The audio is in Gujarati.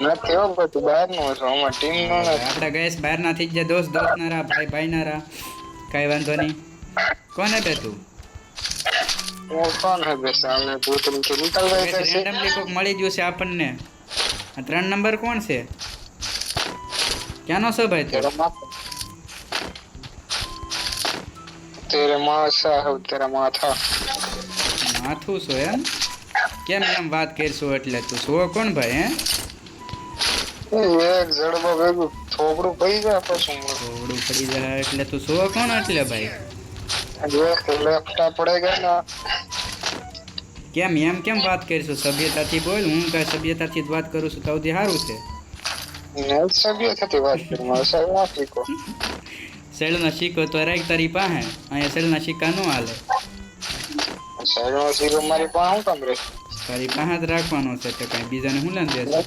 નથી હો બધું બહારનું હશે અમારી ટીમનું નથી. આપણે ગેસ બહાર ના થઈ ગયા, દોસ્ત દોસ્ત ના રા, ભાઈ ભાઈ ના રા, કઈ વાંધો નહીં. કોને બે તું वो कौन है वैसे हमें भूत उनके निकल गए थे ऐसे। રેન્ડમલી કોક મળી ગયું છે આપણને. આ 3 નંબર કોણ છે? ક્યાંનો છે ભાઈ તું? तेरा माथा तेरे माथा है तेरा माथा। માથું છો એમ? કેમ એમ વાત કરશું એટલે તું છો કોણ ભાઈ હે? एक जड़बा भेगू थोबड़ू पई गया पशु થોડું પડી જાય એટલે તું છો કોણ એટલે ભાઈ? एक लेफ्टा पड़ेगा ना। કેમ એમ કેમ વાત કરીશું? સભ્યતાથી બોલ. હું કઈ સભ્યતાથી જ વાત કરું છું, સૌથી સારું છે. नहीं सभी थी बात करूंगा सर माफी को। શેલનો સિક્કો તો રાખ તારી પાસે. અહીંયા શેલના સિક્કા નો હાલે. सर मासी को हमारी पाँव कम रहे। તારી પાસે જ રાખવાનો છે, તો કઈ બીજાને હું લેન દેશે?